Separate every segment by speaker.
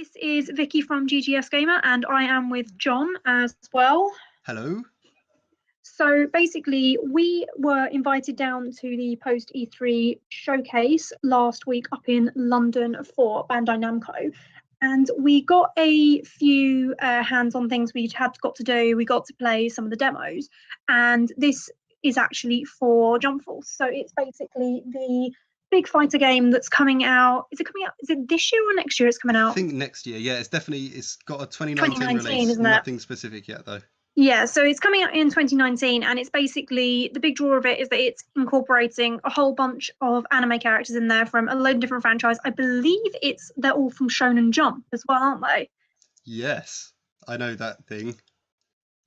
Speaker 1: This is Vicky from GGS Gamer, and I am with John as well.
Speaker 2: Hello.
Speaker 1: So basically, we were invited down to the post E3 showcase last week up in London for Bandai Namco, and we got a few hands-on things we got to do. We got to play some of the demos, and this is actually for Jump Force. So it's basically the big fighter game that's coming out. Is it coming out? Is it this year or next year? It's coming out.
Speaker 2: I think next year. Yeah, it's got a 2019 release.
Speaker 1: Isn't it?
Speaker 2: Nothing specific yet though.
Speaker 1: Yeah, so it's coming out in 2019, and it's basically the big draw of it is that it's incorporating a whole bunch of anime characters in there from a load of different franchises. I believe they're all from Shonen Jump as well, aren't they?
Speaker 2: Yes, I know that thing.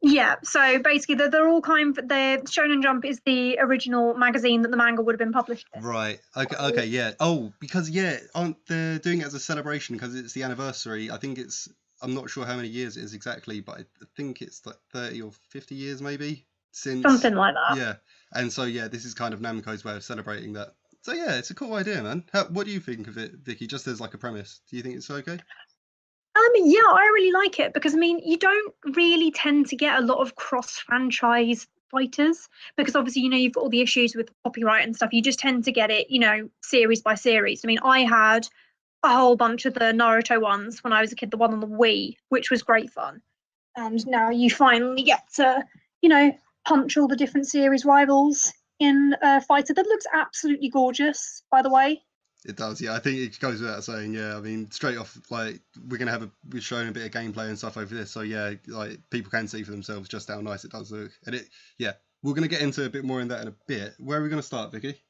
Speaker 1: Yeah, so basically they're all Shonen Jump is the original magazine that the manga would have been published in.
Speaker 2: Right. Okay. Yeah. Oh, because aren't they doing it as a celebration because it's the anniversary? I'm not sure how many years it is exactly, but I think it's like 30 or 50 years maybe since.
Speaker 1: Something like that.
Speaker 2: Yeah. And so this is kind of Namco's way of celebrating that. So yeah, it's a cool idea, man. What do you think of it, Vicky? Just as like a premise, do you think it's okay?
Speaker 1: Yeah, I really like it because you don't really tend to get a lot of cross-franchise fighters because obviously, you've got all the issues with copyright and stuff. You just tend to get it, series by series. I had a whole bunch of the Naruto ones when I was a kid, the one on the Wii, which was great fun. And now you finally get to, punch all the different series rivals in a fighter that looks absolutely gorgeous, by the way.
Speaker 2: It does, yeah. I think it goes without saying, yeah. Straight off, we're we're showing a bit of gameplay and stuff over this, so yeah, people can see for themselves just how nice it does look. And we're gonna get into a bit more in that in a bit. Where are we gonna start, Vicky?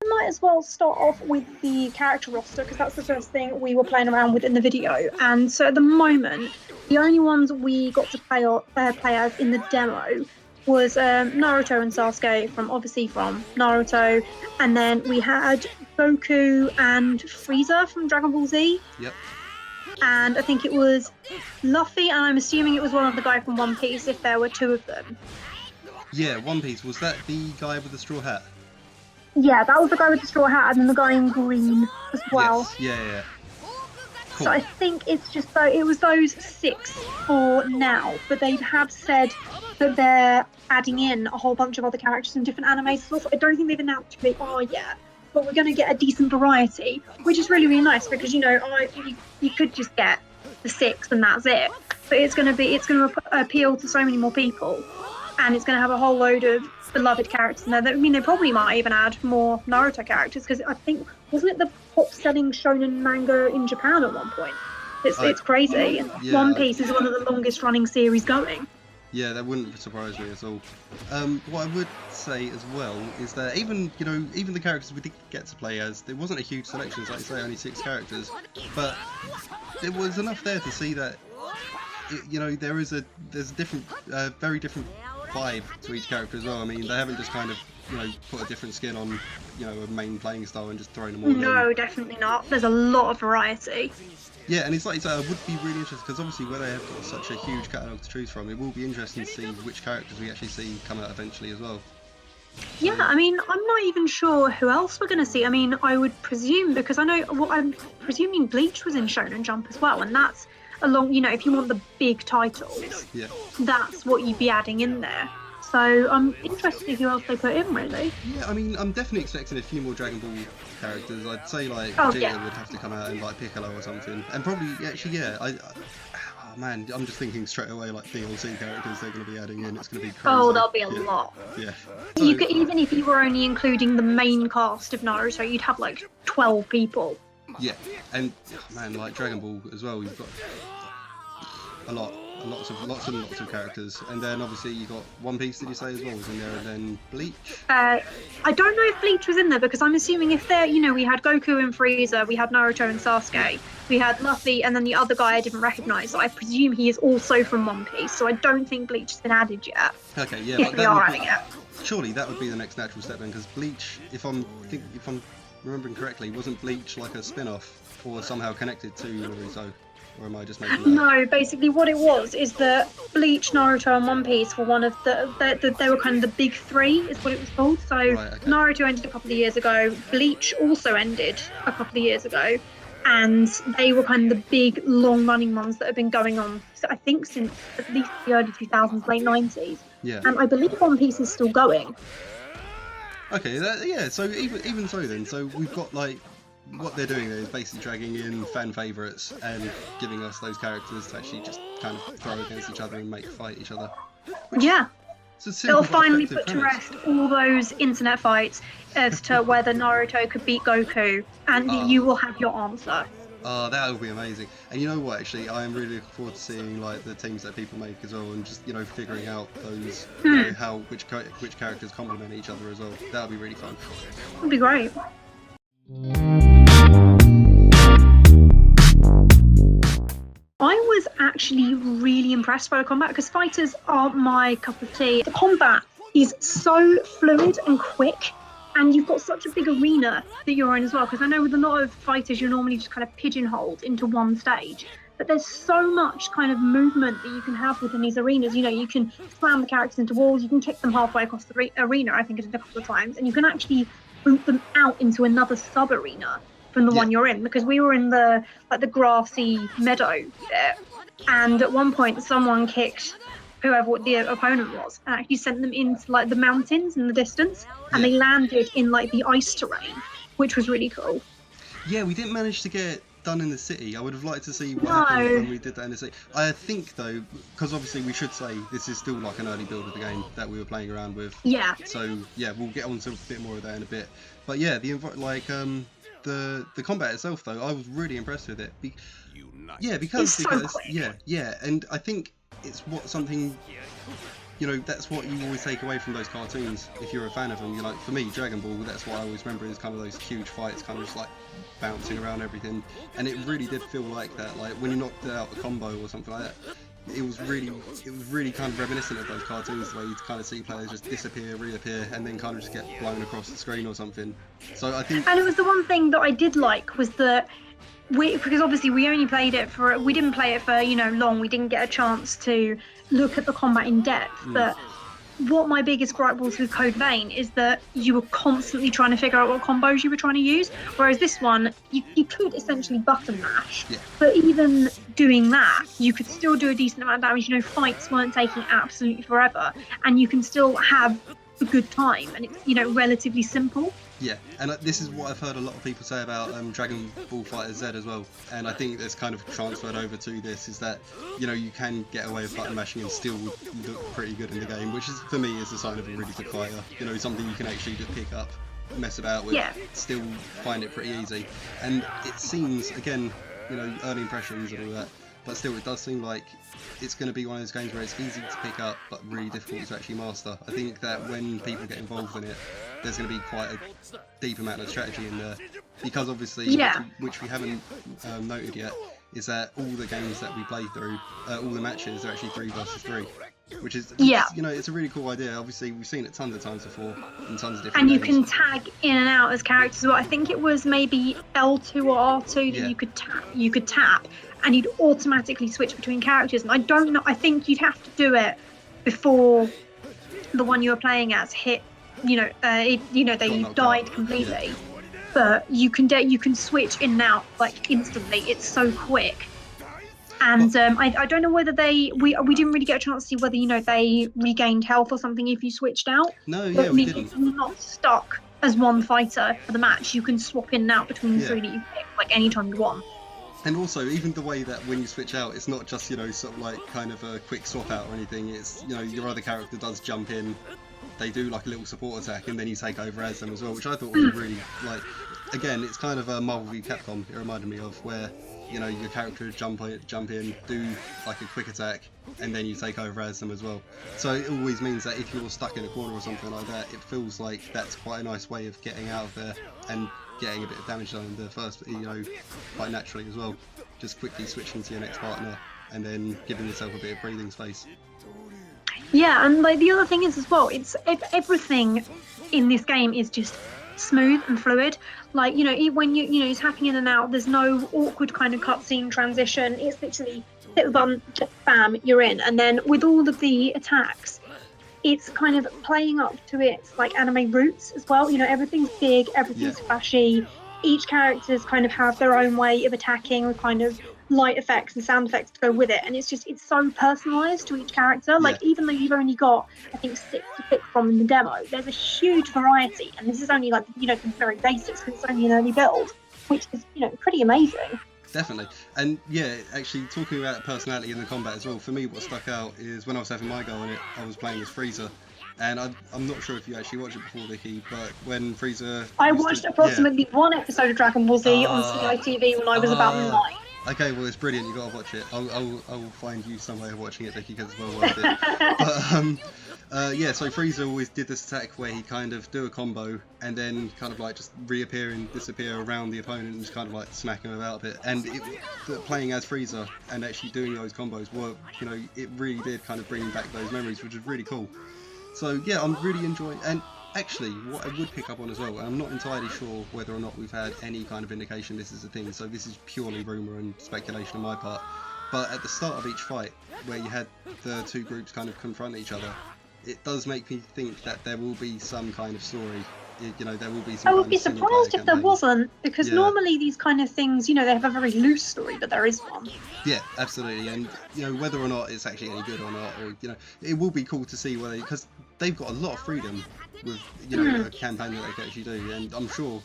Speaker 1: Might as well start off with the character roster because that's the first thing we were playing around with in the video. And so at the moment, the only ones we got to play as in the demo was Naruto and Sasuke from Naruto, and then we had Goku and Frieza from Dragonball Z.
Speaker 2: Yep.
Speaker 1: And I think it was Luffy, and I'm assuming it was one of the guys from One Piece if there were two of them.
Speaker 2: Yeah, One Piece. Was that the guy with the straw hat?
Speaker 1: Yeah, that was the guy with the straw hat, and then the guy in green as well.
Speaker 2: Yes. Yeah. Cool.
Speaker 1: So I think it was those 6 for now, but they have said that they're adding in a whole bunch of other characters in different animes as well. So I don't think they've announced who they are yet, but we're going to get a decent variety, which is really, really nice because you could just get the 6 and that's it, but it's going to appeal to so many more people, and it's going to have a whole load of beloved characters in there. They probably might even add more Naruto characters because I think wasn't it the top-selling shonen manga in Japan at one point? It's crazy. And One Piece is one of the longest-running series going.
Speaker 2: Yeah, that wouldn't surprise me at all. What I would say as well is that even the characters we did get to play as, there wasn't a huge selection, like you say, only 6 characters, but there was enough there to see that there's a different, very different vibe to each character as well. They haven't just kind of put a different skin on a main playing style and just thrown them all in.
Speaker 1: No, definitely not. There's a lot of variety.
Speaker 2: Yeah, and it's like you say, I would be really interested because obviously where they have got such a huge catalogue to choose from, it will be interesting to see which characters we actually see come out eventually as well.
Speaker 1: Yeah, I'm not even sure who else we're going to see. I would presume, because I'm presuming Bleach was in Shonen Jump as well, and that's along, if you want the big titles,
Speaker 2: yeah,
Speaker 1: that's what you'd be adding in there. So I'm interested to see who else they put in, really.
Speaker 2: Yeah, I'm definitely expecting a few more Dragon Ball characters. I'd say Vegeta would have to come out and Piccolo or something, and probably I'm just thinking straight away DLC characters they're going to be adding in. It's going to be crazy.
Speaker 1: Oh, there'll be a lot.
Speaker 2: Yeah.
Speaker 1: So, even if you were only including the main cast of Naruto, you'd have 12 people.
Speaker 2: Yeah, and Dragon Ball as well. You've got lots of characters, and then obviously you got One Piece. Did you say as well was in there, and then Bleach?
Speaker 1: I don't know if Bleach was in there because I'm assuming if they're, we had Goku and Frieza, we had Naruto and Sasuke, we had Luffy, and then the other guy I didn't recognise. So I presume he is also from One Piece. So I don't think Bleach has been added yet.
Speaker 2: Okay, yeah,
Speaker 1: if they are adding it.
Speaker 2: Surely that would be the next natural step then, because Bleach, if I'm remembering correctly, wasn't Bleach like a spin-off or somehow connected to Naruto? or am I just making that up?
Speaker 1: No, basically what it was is that Bleach, Naruto, and One Piece were one of they were kind of the big three, is what it was called. So
Speaker 2: Right, okay.
Speaker 1: Naruto ended a couple of years ago. Bleach also ended a couple of years ago, and they were kind of the big, long-running ones that have been going on. So I think since at least the early 2000s, late 90s.
Speaker 2: Yeah.
Speaker 1: And I believe One Piece is still going.
Speaker 2: Okay, yeah, so even so then, so we've got like, what they're doing there is basically dragging in fan favourites and giving us those characters to actually just kind of throw against each other and fight each other.
Speaker 1: Yeah.
Speaker 2: It's a simple
Speaker 1: It'll
Speaker 2: but
Speaker 1: finally
Speaker 2: effective
Speaker 1: put to
Speaker 2: premise.
Speaker 1: rest all those internet fights as to whether Naruto could beat Goku, and you will have your answer.
Speaker 2: Oh, that would be amazing. And you know what, actually, I am really looking forward to seeing like the teams that people make as well, and just, you know, figuring out those, you know, how which characters complement each other as well. That would be really fun.
Speaker 1: It'd be great. I was actually really impressed by the combat, because fighters aren't my cup of tea. The combat is so fluid and quick, and you've got such a big arena that you're in as well, because I know with a lot of fighters you're normally just kind of pigeonholed into one stage, but there's so much kind of movement that you can have within these arenas. You know, you can slam the characters into walls, you can kick them halfway across the arena, I think it did a couple of times, and you can actually boot them out into another sub-arena from the one you're in, because we were in the grassy meadow bit, and at one point someone kicked whoever the opponent was and actually sent them into like the mountains in the distance, and they landed in like the ice terrain, which was really cool.
Speaker 2: Yeah, we didn't manage to get done in the city. I would have liked to see what happened when we did that in the city. I think though, because obviously we should say this is still like an early build of the game that we were playing around with.
Speaker 1: Yeah.
Speaker 2: So yeah, we'll get on to a bit more of that in a bit. But yeah, the combat itself though, I was really impressed with it. Because and I think it's something, you know, that's what you always take away from those cartoons if you're a fan of them. You're like, for me, Dragonball, that's what I always remember, is kind of those huge fights, kind of just like bouncing around everything, and it really did feel like that. Like when you knocked out a combo or something like that, it was really kind of reminiscent of those cartoons, the way you kind of see players just disappear, reappear, and then kind of just get blown across the screen or something. So I think,
Speaker 1: and it was the one thing that I did like was that because obviously we only played it we didn't play it for, you know, long. We didn't get a chance to look at the combat in depth. But what my biggest gripe was with Code Vein is that you were constantly trying to figure out what combos you were trying to use, whereas this one you could essentially button mash, but even doing that you could still do a decent amount of damage. You know, fights weren't taking absolutely forever, and you can still have a good time, and it's, you know, relatively simple.
Speaker 2: Yeah, and this is what I've heard a lot of people say about Dragon Ball FighterZ as well, and I think that's kind of transferred over to this, is that, you know, you can get away with button mashing and still look pretty good in the game, which is, for me, is a sign of a really good fighter. You know, something you can actually just pick up, mess about with, still find it pretty easy. And it seems, again, you know, early impressions and all that, but still it does seem like it's going to be one of those games where it's easy to pick up but really difficult to actually master. I think that when people get involved in it, there's going to be quite a deep amount of strategy in there, because obviously, which we haven't noted yet, is that all the games that we play through, all the matches are actually 3 versus 3, which is, you know, it's a really cool idea. Obviously we've seen it tons of times before in tons of different
Speaker 1: and you
Speaker 2: games.
Speaker 1: can tag in and out as characters. Well, I think it was maybe L2 or R2 that you could tap, and you'd automatically switch between characters. And I don't know, I think you'd have to do it before the one you were playing as hit, you know, they died completely. But you can switch in and out like instantly. It's so quick. And I don't know whether we didn't really get a chance to see whether, you know, they regained health or something if you switched out.
Speaker 2: No, yeah, we didn't.
Speaker 1: You're not stuck as one fighter for the match. You can swap in and out between the 3 that you pick, like anytime you want.
Speaker 2: And also, even the way that when you switch out, it's not just, you know, sort of like kind of a quick swap out or anything. It's, you know, your other character does jump in, they do like a little support attack, and then you take over as them as well, which I thought was really, like, again, it's kind of a Marvel v Capcom, it reminded me of, where, you know, your character jump in, do like a quick attack, and then you take over as them as well. So it always means that if you're stuck in a corner or something like that, it feels like that's quite a nice way of getting out of there and getting a bit of damage done in the first, you know, quite naturally as well. Just quickly switching to your next partner and then giving yourself a bit of breathing space.
Speaker 1: Yeah, and like the other thing is as well, it's everything in this game is just smooth and fluid. Like, when he's hacking in and out, there's no awkward kind of cutscene transition. It's literally hit the button, bam, you're in. And then with all of the attacks, it's kind of playing up to its like anime roots as well. Everything's big, everything's flashy. Each characters kind of have their own way of attacking with kind of light effects and sound effects to go with it, and it's so personalized to each character. Like, even though you've only got, I think, 6 to pick from in the demo, there's a huge variety, and this is only like the very basics because it's only an early build, which is pretty amazing.
Speaker 2: Definitely. And yeah, actually talking about personality in the combat as well, for me what stuck out is when I was having my go on it, I was playing as Frieza. And I'm not sure if you actually watched it before, Vicky, but when Frieza...
Speaker 1: I watched approximately one episode of Dragon Ball Z on Sky TV when I was about 9.
Speaker 2: Okay, well, it's brilliant. You got to watch it. I'll find you some way of watching it, Vicky, because it's well worth it. But yeah, so Frieza always did this attack where he kind of do a combo and then kind of like just reappear and disappear around the opponent and just kind of like smack him about a bit. And playing as Frieza and actually doing those combos were, it really did kind of bring back those memories, which is really cool. So yeah, I'm really enjoying. And actually, what I would pick up on as well, and I'm not entirely sure whether or not we've had any kind of indication this is a thing, so this is purely rumour and speculation on my part, but at the start of each fight, where you had the two groups kind of confront each other, it does make me think that there will be some kind of story. There will be some.
Speaker 1: I would be surprised if there wasn't, because normally these kind of things, they have a very loose story, but there is one.
Speaker 2: Yeah, absolutely, and whether or not it's actually any good or not, or it will be cool to see whether, because they've got a lot of freedom with a campaign that they can actually do, and I'm sure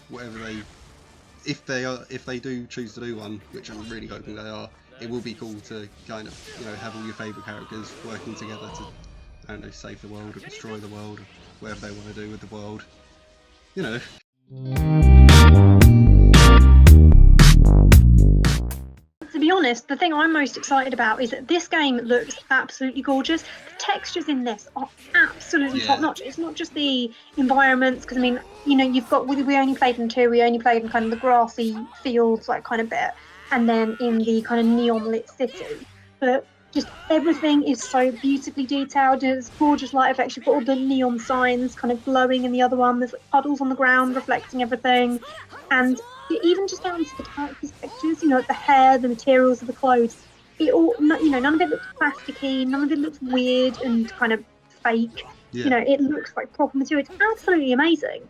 Speaker 2: if they do choose to do one, which I'm really hoping they are, it will be cool to kind of have all your favourite characters working together to, I don't know, save the world or destroy the world, or whatever they want to do with the world. To
Speaker 1: be honest, the thing I'm most excited about is that this game looks absolutely gorgeous. The textures in this are absolutely top notch. It's not just the environments, because you've got, we only played in 2, we only played in kind of the grassy fields, like kind of bit, and then in the kind of neon lit city. But just everything is so beautifully detailed. There's gorgeous light effects. You've got all the neon signs kind of glowing in the other one. There's like puddles on the ground reflecting everything. And even just down to the characters' textures, the hair, the materials of the clothes, it all, none of it looks plasticky, none of it looks weird and kind of fake. It looks like proper material. It's absolutely amazing.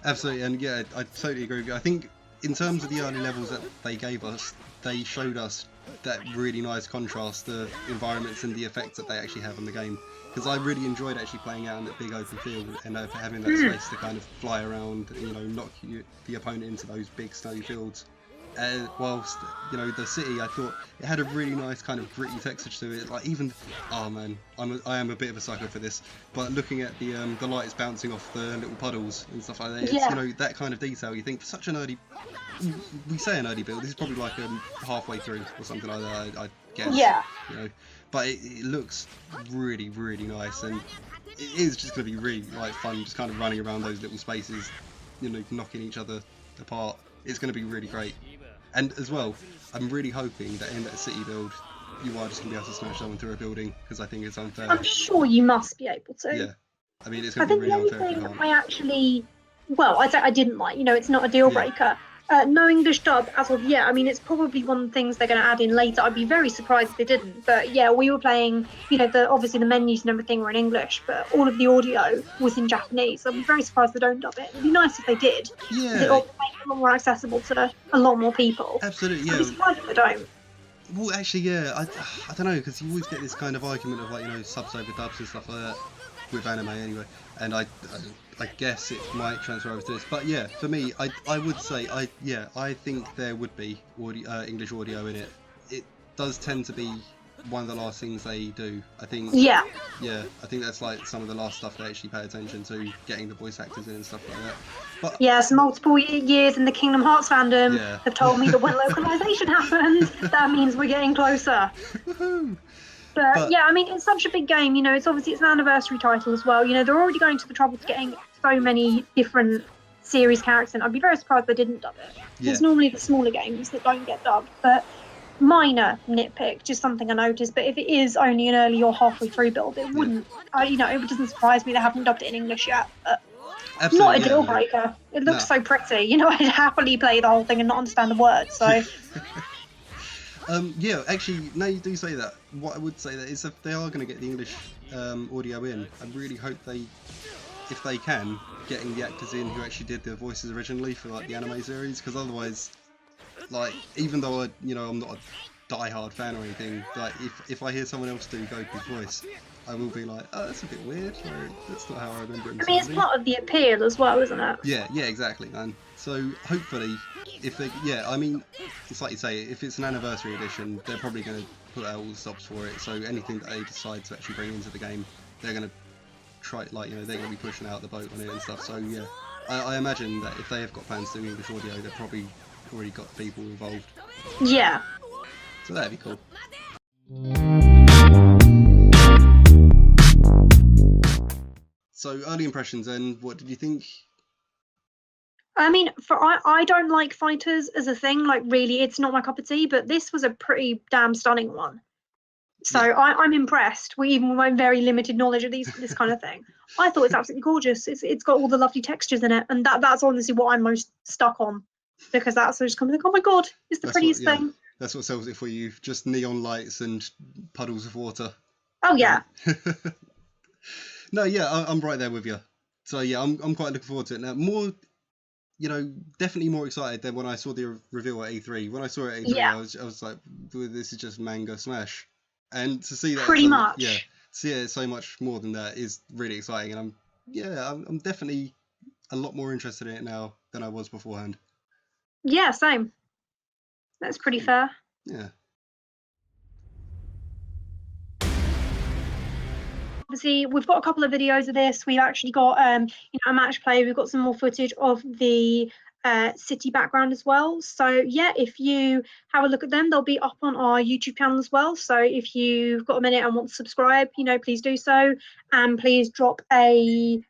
Speaker 2: Absolutely, and yeah, I totally agree with you. I think in terms of the early levels that they gave us, they showed us that really nice contrast, the environments and the effects that they actually have on the game. Because I really enjoyed actually playing out in that big open field and having that space to kind of fly around, knock the opponent into those big snowy fields. Whilst the city, I thought it had a really nice kind of gritty texture to it. Like even, oh man, I am a bit of a sucker for this. But looking at the lights bouncing off the little puddles and stuff like that, it's, that kind of detail. You think for such an early, we say an early build, this is probably like halfway through or something like that, I guess.
Speaker 1: Yeah.
Speaker 2: But it looks really, really nice, and it is just going to be really fun, just kind of running around those little spaces, knocking each other apart. It's going to be really great. And as well, I'm really hoping that in that city build, you are just going to be able to smash someone through a building, because I think it's unfair.
Speaker 1: I'm sure you must be able to.
Speaker 2: Yeah. I mean, it's going to be really unfair if you can't.
Speaker 1: I didn't like, it's not a deal breaker. No English dub as of yet. I mean, it's probably one of the things they're going to add in later. I'd be very surprised if they didn't. But yeah, we were playing, obviously the menus and everything were in English, but all of the audio was in Japanese. So I'd be very surprised they don't dub it. It'd be nice if they did.
Speaker 2: Yeah.
Speaker 1: It would make it a lot more accessible to a lot more people.
Speaker 2: Absolutely, yeah.
Speaker 1: I'd be surprised if they don't.
Speaker 2: Well, actually, yeah, I don't know, because you always get this kind of argument of subs over dubs and stuff like that with anime anyway, and I guess it might transfer over to this, but yeah, for me, I would say I think there would be English audio in it. It does tend to be one of the last things they do. I think. Yeah, I think that's like some of the last stuff they actually pay attention to, getting the voice actors in and stuff like that. But
Speaker 1: yes, multiple years in the Kingdom Hearts fandom have told me that when localization happens, that means we're getting closer. But yeah, I mean, it's such a big game, it's an anniversary title as well. They're already going to the trouble to getting so many different series characters in. I'd be very surprised they didn't dub it. Yeah. It's normally the smaller games that don't get dubbed, but minor nitpick, just something I noticed. But if it is only an early or halfway through build, it wouldn't, it doesn't surprise me they haven't dubbed it in English yet. But
Speaker 2: Absolutely,
Speaker 1: Not a deal
Speaker 2: yeah.
Speaker 1: breaker. It looks
Speaker 2: No.
Speaker 1: so pretty. You know, I'd happily play the whole thing and not understand a word. So
Speaker 2: Yeah, actually, now you do say that, what I would say that is if they are going to get the English audio in, I really hope they, if they can, getting the actors in who actually did the voices originally for like the anime series, because otherwise, like, even though I'm not a die-hard fan or anything, like if I hear someone else do Goku's voice, I will be like, oh, that's a bit weird. Like, that's not how I remember him
Speaker 1: I mean, it's
Speaker 2: sounding.
Speaker 1: part of the appeal as well, isn't it?
Speaker 2: Yeah, exactly, man. So hopefully, if they, I mean, it's like you say, if it's an anniversary edition, they're probably going to put out all the stops for it. So anything that they decide to actually bring into the game, they're going to try, like, they're going to be pushing out the boat on it and stuff. So yeah, I imagine that if they have got plans to do English audio, they've probably already got people involved.
Speaker 1: Yeah.
Speaker 2: So that'd be cool. So early impressions then, what did you think?
Speaker 1: I mean, I don't like fighters as a thing. Like, really, it's not my cup of tea. But this was a pretty damn stunning one. So
Speaker 2: Yeah.
Speaker 1: I'm impressed. Even with my very limited knowledge of this kind of thing, I thought it's absolutely gorgeous. It's got all the lovely textures in it, and that's honestly what I'm most stuck on, because that's just kind of like, oh my god, it's the
Speaker 2: That's what,
Speaker 1: prettiest thing.
Speaker 2: that's what sells it for you. Just neon lights and puddles of water.
Speaker 1: Oh yeah.
Speaker 2: No, yeah, I'm right there with you. So yeah, I'm quite looking forward to it now. More, definitely more excited than when I saw the reveal at E3. When I saw it at E3,
Speaker 1: Yeah.
Speaker 2: I was like, this is just manga smash. And to see that,
Speaker 1: Pretty much.
Speaker 2: yeah, see it so much more than that is really exciting. And I'm definitely a lot more interested in it now than I was beforehand.
Speaker 1: Yeah, same. That's pretty fair.
Speaker 2: Yeah.
Speaker 1: Obviously, we've got a couple of videos of this. We've actually got a match play. We've got some more footage of the city background as well. So yeah, if you have a look at them, they'll be up on our YouTube channel as well. So if you've got a minute and want to subscribe, please do so, and please drop a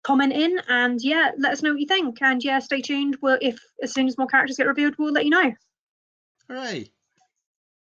Speaker 1: comment in, and yeah, let us know what you think. And yeah, stay tuned. As soon as more characters get revealed, we'll let you know.
Speaker 2: Hooray!